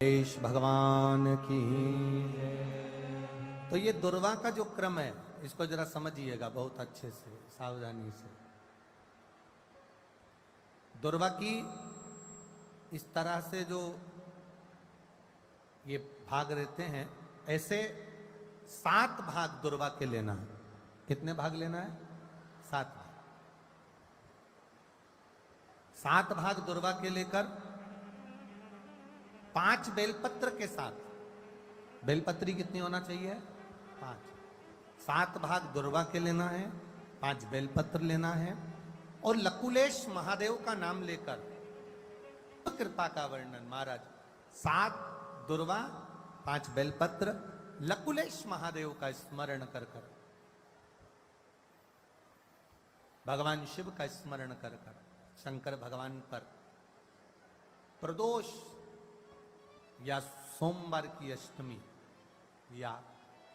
गणेश भगवान की। तो ये दुर्वा का जो क्रम है इसको जरा समझिएगा बहुत अच्छे से, सावधानी से। दुर्वा की इस तरह से जो ये भाग रहते हैं, ऐसे 7 भाग दुर्वा के लेना है। कितने भाग लेना है? 7 भाग। 7 भाग दुर्वा के लेकर 5 बेलपत्र के साथ, बेलपत्री कितनी होना चाहिए? 5। 7 भाग दुर्वा के लेना है, 5 बेलपत्र लेना है, और लकुलेश महादेव का नाम लेकर कृपा का वर्णन। महाराज 7 दुर्वा, 5 बेलपत्र, लकुलेश महादेव का स्मरण कर कर, भगवान शिव का स्मरण कर कर, शंकर भगवान पर प्रदोष या सोमवार की अष्टमी या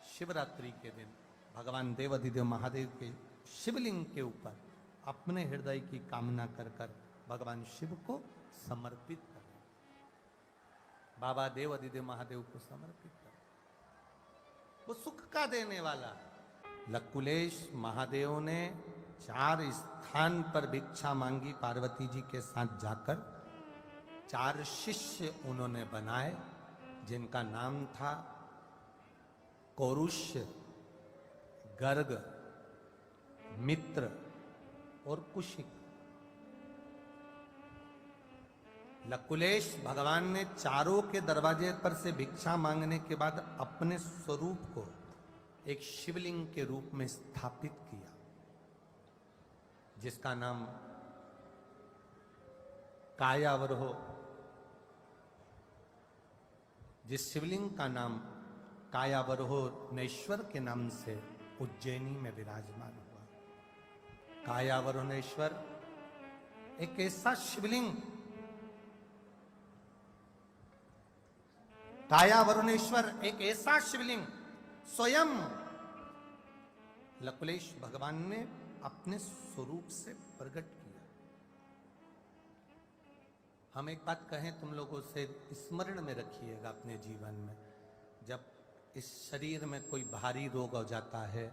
शिवरात्रि के दिन भगवान देवाधिदेव महादेव के शिवलिंग के ऊपर अपने हृदय की कामना कर कर भगवान शिव को समर्पित करें। बाबा देवाधिदेव महादेव को समर्पित करें, वो सुख का देने वाला। लकुलेश महादेव ने 4 स्थान पर भिक्षा मांगी पार्वती जी के साथ जाकर। 4 शिष्य उन्होंने बनाए जिनका नाम था कौरुष्य, गर्ग, मित्र और कुशिक। लकुलेश भगवान ने चारों के दरवाजे पर से भिक्षा मांगने के बाद अपने स्वरूप को एक शिवलिंग के रूप में स्थापित किया, जिसका नाम कायावरोह, जिस शिवलिंग का नाम कायावरोहनेश्वर के नाम से उज्जैनी में विराजमान हुआ। कायावरोहनेश्वर एक ऐसा शिवलिंग, कायावरुणेश्वर एक ऐसा शिवलिंग स्वयं लकुलेश भगवान ने अपने स्वरूप से प्रकट किया। हम एक बात कहें तुम लोगों से, स्मरण में रखिएगा अपने जीवन में। जब इस शरीर में कोई भारी रोग हो जाता है,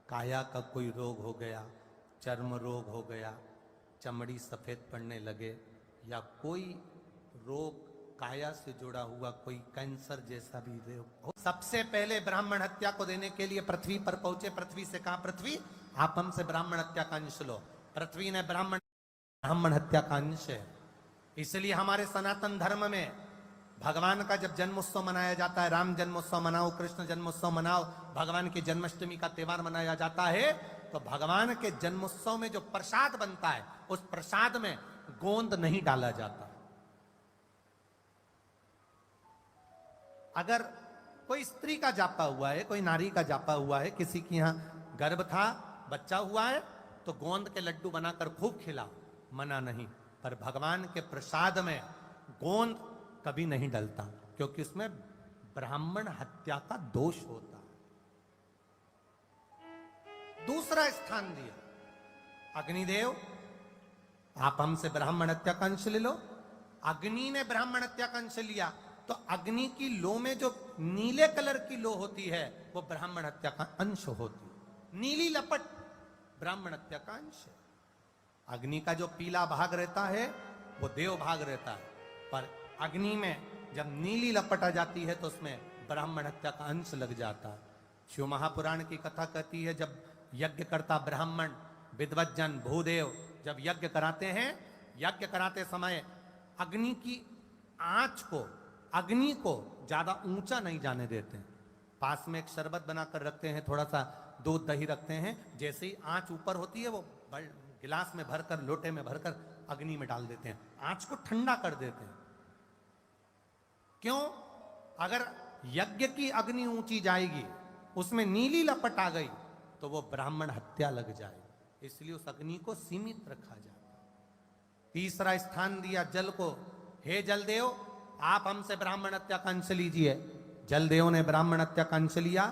काया का कोई रोग हो गया, चर्म रोग हो गया, चमड़ी सफेद पड़ने लगे, या कोई रोग काया से जुड़ा हुआ, कोई कैंसर जैसा भी रोग हो, सबसे पहले ब्राह्मण हत्या को देने के लिए पृथ्वी पर पहुंचे। पृथ्वी से कहा, पृथ्वी आप हमसे ब्राह्मण हत्या का अंश लो। पृथ्वी ने ब्राह्मण हत्या का अंश है। इसलिए हमारे सनातन धर्म में भगवान का जब जन्मोत्सव मनाया जाता है, राम जन्मोत्सव मनाओ, कृष्ण जन्मोत्सव मनाओ, भगवान की जन्माष्टमी का त्योहार मनाया जाता है, तो भगवान के जन्मोत्सव में जो प्रसाद बनता है उस प्रसाद में गोंद नहीं डाला जाता। अगर कोई स्त्री का जापा हुआ है, कोई नारी का जापा हुआ है, किसी की यहां गर्भ था, बच्चा हुआ है, तो गोंद के लड्डू बनाकर खूब खिलाओ, मना नहीं। पर भगवान के प्रसाद में गोंद कभी नहीं डलता, क्योंकि उसमें ब्राह्मण हत्या का दोष होता है। दूसरा स्थान दिया अग्निदेव, आप हमसे ब्राह्मण हत्या का अंश ले लो। अग्नि ने ब्राह्मण हत्या का अंश लिया, तो अग्नि की लो में जो नीले कलर की लो होती है वो ब्राह्मण हत्या का अंश होती है। नीली लपट ब्राह्मण हत्या का अंश है। अग्नि का जो पीला भाग रहता है वो देव भाग रहता है, पर अग्नि में जब नीली लपट आ जाती है तो उसमें ब्राह्मण हत्या का अंश लग जाता है। शिव महापुराण की कथा कहती है, जब यज्ञ करता ब्राह्मण विद्वज्जन भूदेव जब यज्ञ कराते हैं, यज्ञ कराते समय अग्नि की आंच को, अग्नि को ज्यादा ऊंचा नहीं जाने देते। पास में एक शरबत बनाकर रखते हैं, थोड़ा सा दूध दही रखते हैं, जैसे ही आंच ऊपर होती है वो गिलास में भरकर, लोटे में भरकर अग्नि में डाल देते हैं, आंच को ठंडा कर देते हैं। क्यों? अगर यज्ञ की अग्नि ऊंची जाएगी, उसमें नीली लपट आ गई, तो वो ब्राह्मण हत्या लग जाएगी, इसलिए उस अग्नि को सीमित रखा जाता है। तीसरा स्थान दिया जल को, हे जलदेव आप हमसे ब्राह्मण हत्या का अंश लीजिए। जलदेव ने ब्राह्मण हत्या का अंश लिया,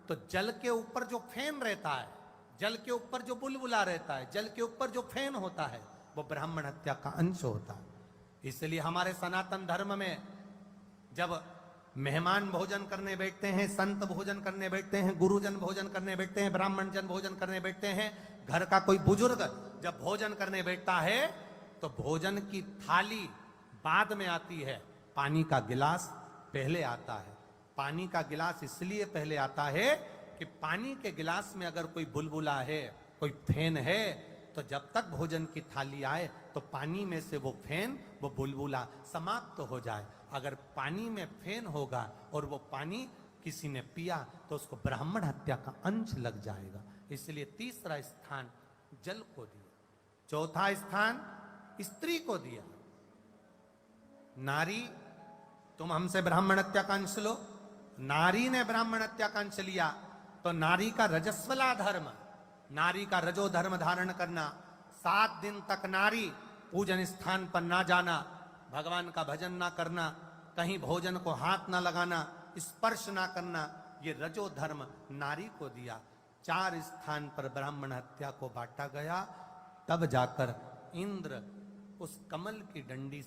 तो जल के ऊपर जो फेन रहता है, जल के ऊपर जो बुलबुला रहता है, जल के ऊपर जो फेन होता है, वो ब्राह्मण हत्या का अंश होता है। इसलिए हमारे सनातन धर्म में जब मेहमान भोजन करने बैठते हैं, संत भोजन करने बैठते हैं, गुरुजन भोजन करने बैठते हैं, ब्राह्मण जन भोजन करने बैठते हैं, घर का कोई बुजुर्ग जब भोजन करने बैठता है तो भोजन की थाली बाद में आती है, पानी का गिलास पहले आता है। पानी का गिलास इसलिए पहले आता है कि पानी के गिलास में अगर कोई बुलबुला है, कोई फेन है, तो जब तक भोजन की थाली आए तो पानी में से वो फेन, वो बुलबुला समाप्त तो हो जाए। अगर पानी में फेन होगा और वो पानी किसी ने पिया तो उसको ब्राह्मण हत्या का अंश लग जाएगा। इसलिए तीसरा स्थान जल को दिया। चौथा स्थान स्त्री को दिया। नारी, तुम हमसे ब्राह्मण हत्या का अंश लो। नारी ने ब्राह्मण हत्या का अंश लिया तो नारी का रजस्वला धर्म, नारी का रजो धर्म धारण करना, 7 दिन तक नारी पूजन स्थान पर ना जाना, भगवान का भजन ना करना, कहीं भोजन को हाथ ना लगाना, स्पर्श ना करना, ये रजो धर्म नारी को दिया। 4 स्थान पर ब्राह्मण हत्या को बांटा गया। तब जाकर इंद्र उस कमल की डंडी